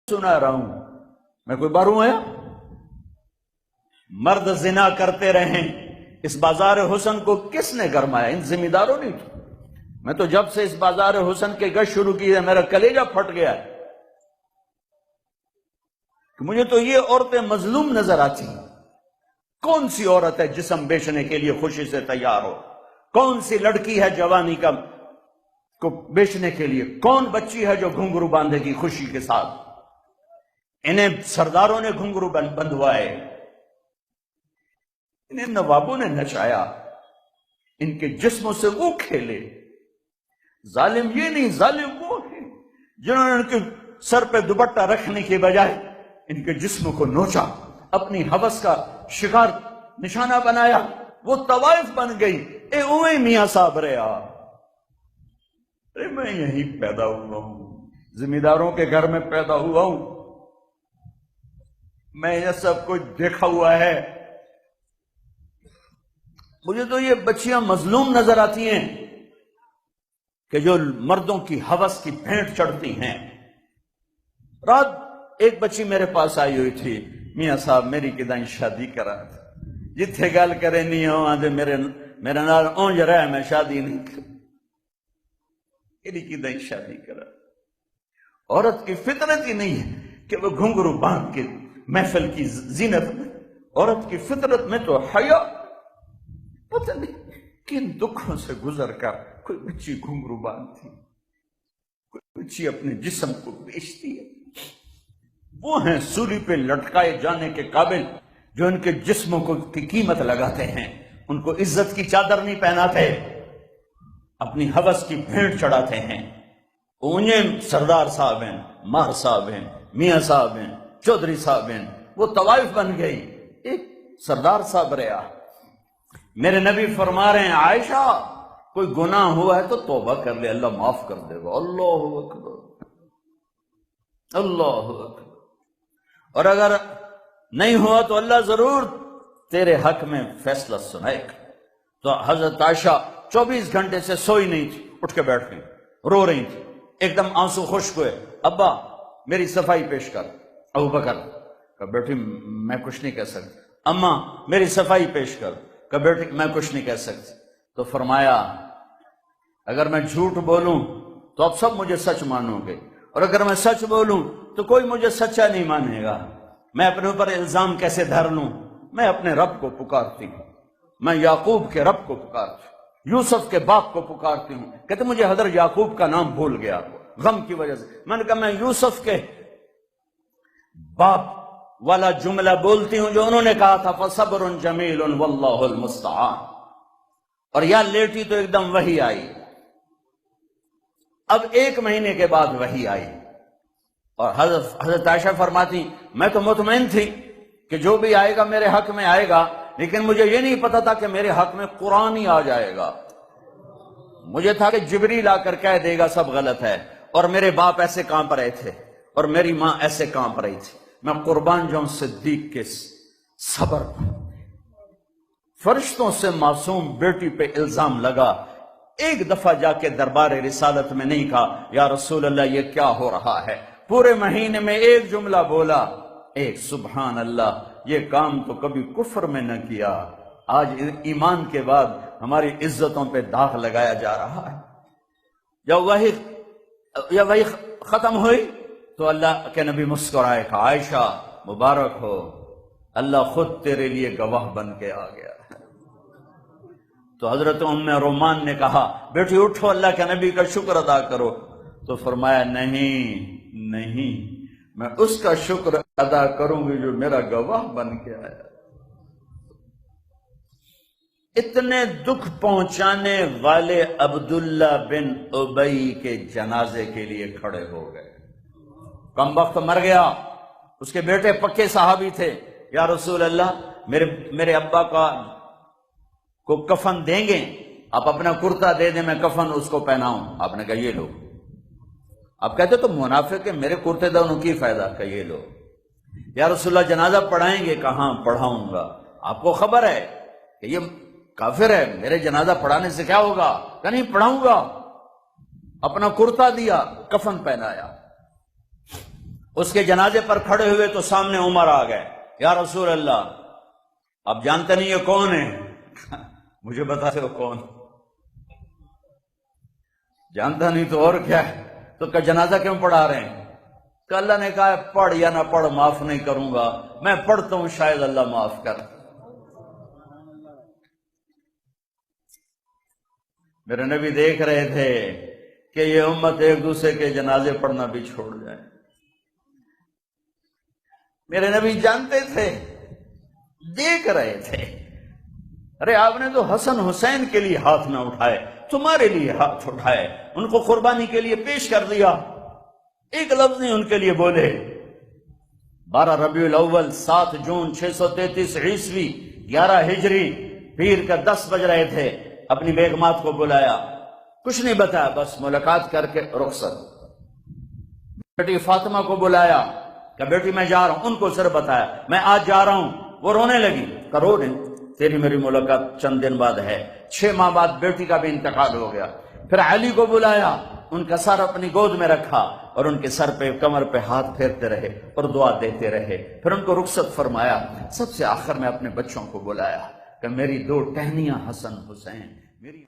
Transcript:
سنا رہا ہوں، میں کوئی باروں آیا؟ مرد زنا کرتے رہیں، اس بازار حسن کو کس نے گرمایا؟ ان ذمہ داروں نے کی۔ میں تو جب سے اس بازار حسن کے گشت شروع کی ہے میرا کلیجہ پھٹ گیا ہے کہ مجھے تو یہ عورتیں مظلوم نظر آتی ہیں۔ کون سی عورت ہے جسم بیچنے کے لیے خوشی سے تیار ہو؟ کون سی لڑکی ہے جوانی کو بیچنے کے لیے؟ کون بچی ہے جو گھنگرو باندھے گی خوشی کے ساتھ؟ انہیں سرداروں نے گھنگرو بندھوائے، انہیں نوابوں نے نچایا، ان کے جسموں سے وہ کھیلے۔ ظالم یہ نہیں، ظالم وہ ہے جنہوں نے ان کے سر پہ دوپٹہ رکھنے کے بجائے ان کے جسم کو نوچا، اپنی ہوس کا شکار نشانہ بنایا، وہ طوائف بن گئی۔ اے اوے میاں صاحب رہا، میں یہیں پیدا ہوا ہوں، ذمہ داروں کے گھر میں پیدا ہوا ہوں، میں یہ سب کچھ دیکھا ہوا ہے۔ مجھے تو یہ بچیاں مظلوم نظر آتی ہیں کہ جو مردوں کی ہوس کی بھینٹ چڑھتی ہیں۔ رات ایک بچی میرے پاس آئی ہوئی تھی، میاں صاحب میری کدائیں شادی کرا تھا، جتھے گل کرے نہیں ہوں آدھے میرے نال اونج رہے میں شادی نہیں کر، میری کدائیں شادی کرا۔ عورت کی فطرت ہی نہیں ہے کہ وہ گھنگرو باندھ کے محفل کی زینت میں، عورت کی فطرت میں تو حیا۔ پتہ نہیں کن دکھوں سے گزر کر کوئی بچی گھنگرو باندھتی، کوئی بچی اپنے جسم کو بیچتی ہے۔ وہ ہیں سولی پہ لٹکائے جانے کے قابل جو ان کے جسموں کی قیمت لگاتے ہیں، ان کو عزت کی چادر نہیں پہناتے، اپنی ہوس کی بھینٹ چڑھاتے ہیں۔ انہیں سردار صاحب ہیں، ماہر صاحب ہیں، میاں صاحب ہیں، چودھری صاحب ہیں، وہ طوائف بن گئی۔ ایک سردار صاحب رہا۔ میرے نبی فرما رہے ہیں عائشہ کوئی گناہ ہوا ہے تو توبہ کر لے، اللہ معاف کر دے گا۔ اللہ اکبر، اللہ اکبر۔ اور اگر نہیں ہوا تو اللہ ضرور تیرے حق میں فیصلہ سنائے گا۔ تو حضرت عائشہ 24 گھنٹے سے سوئی نہیں تھی، اٹھ کے بیٹھ گئی، رو رہی تھی، ایک دم آنسو خشک ہوئے۔ ابا میری صفائی پیش کر۔ ابو بکر کہ بیٹی میں کچھ نہیں کہہ سکتی۔ اماں میری صفائی پیش کر۔ کہ بیٹی میں کچھ نہیں کہہ سکتی۔ تو فرمایا اگر میں جھوٹ بولوں تو اب سب مجھے سچ مانو گے، اور اگر میں سچ بولوں تو کوئی مجھے سچا نہیں مانے گا۔ میں اپنے اوپر الزام کیسے دھر لوں؟ میں اپنے رب کو پکارتی ہوں، میں یعقوب کے رب کو پکارتی ہوں، یوسف کے باپ کو پکارتی ہوں۔ کہتے مجھے حضرت یعقوب کا نام بھول گیا غم کی وجہ سے۔ میں نے کہا میں یوسف کے باپ والا جملہ بولتی ہوں جو انہوں نے کہا تھا فصبر جمیل واللہ المستعان، اور یہاں لیٹی تو ایک دم وحی آئی۔ اب 1 مہینے کے بعد وحی آئی، اور حضرت عائشہ فرماتی میں تو مطمئن تھی کہ جو بھی آئے گا میرے حق میں آئے گا، لیکن مجھے یہ نہیں پتا تھا کہ میرے حق میں قرآن ہی آ جائے گا۔ مجھے تھا کہ جبریل آ کر کہہ دے گا سب غلط ہے، اور میرے باپ ایسے کانپ رہے تھے اور میری ماں ایسے کانپ رہی تھی۔ میں قربان جاؤں صدیق کے صبر پر۔ فرشتوں سے معصوم بیٹی پہ الزام لگا، ایک دفعہ جا کے دربار رسالت میں نہیں کہا یا رسول اللہ یہ کیا ہو رہا ہے، پورے مہینے میں ایک جملہ بولا، ایک سبحان اللہ، یہ کام تو کبھی کفر میں نہ کیا، آج ایمان کے بعد ہماری عزتوں پہ داغ لگایا جا رہا ہے۔ جب وہی ختم ہوئی تو اللہ کے نبی مسکرائے کہا عائشہ مبارک ہو، اللہ خود تیرے لیے گواہ بن کے آ گیا۔ تو حضرت ام رومان نے کہا بیٹی اٹھو اللہ کے نبی کا شکر ادا کرو۔ تو فرمایا نہیں میں اس کا شکر ادا کروں گی جو میرا گواہ بن کے آیا۔ اتنے دکھ پہنچانے والے عبداللہ بن ابی کے جنازے کے لیے کھڑے ہو گئے۔ کم وقت مر گیا، اس کے بیٹے پکے صحابی تھے، یا رسول اللہ میرے ابا کو کفن دیں گے، آپ اپنا کرتا دے دیں میں کفن اس کو پہناؤں۔ آپ نے کہا یہ لو۔ آپ کہتے تو منافق ہے، میرے کرتے دونوں کی فائدہ، کہ یہ لو۔ یا رسول اللہ جنازہ پڑھائیں گے؟ کہاں پڑھاؤں گا، آپ کو خبر ہے کہ یہ کافر ہے، میرے جنازہ پڑھانے سے کیا ہوگا؟ کہ نہیں پڑھاؤں گا۔ اپنا کرتا دیا، کفن پہنایا۔ اس کے جنازے پر کھڑے ہوئے تو سامنے عمر آ گئے. یا رسول اللہ، اب جانتے نہیں یہ کون ہے؟ مجھے بتا دو کون. جانتا نہیں تو اور کیا ہے، تو کہ جنازہ کیوں پڑھا رہے ہیں؟ کہ اللہ نے کہا پڑھ یا نہ پڑھ معاف نہیں کروں گا، میں پڑھتا ہوں شاید اللہ معاف کر. میرے نبی دیکھ رہے تھے کہ یہ امت ایک دوسرے کے جنازے پڑھنا بھی چھوڑ جائے. میرے نبی جانتے تھے، دیکھ رہے تھے. ارے آپ نے تو حسن حسین کے لیے ہاتھ نہ اٹھائے، تمہارے لیے ہاتھ اٹھائے، ان کو قربانی کے لیے پیش کر دیا، ایک لفظ نہیں ان کے لیے بولے. 12 ربیع الاول 7 جون 633 عیسوی 11 ہجری پیر کا 10 بج رہے تھے. اپنی بیگمات کو بلایا، کچھ نہیں بتایا، بس ملاقات کر کے رخصت. بیٹی فاطمہ کو بلایا کہ بیٹی میں جا رہا ہوں، ان کو صرف بتایا میں آج جا رہا ہوں. وہ رونے لگی، کرو نہیں، تیری میری ملاقات چند دن بعد ہے. 6 ماہ بعد بیٹی کا بھی انتقال ہو گیا. پھر علی کو بلایا، ان کا سر اپنی گود میں رکھا اور ان کے سر پہ کمر پہ ہاتھ پھیرتے رہے اور دعا دیتے رہے. پھر ان کو رخصت فرمایا. سب سے آخر میں اپنے بچوں کو بلایا کہ میری 2 ٹہنیاں حسن حسین، میری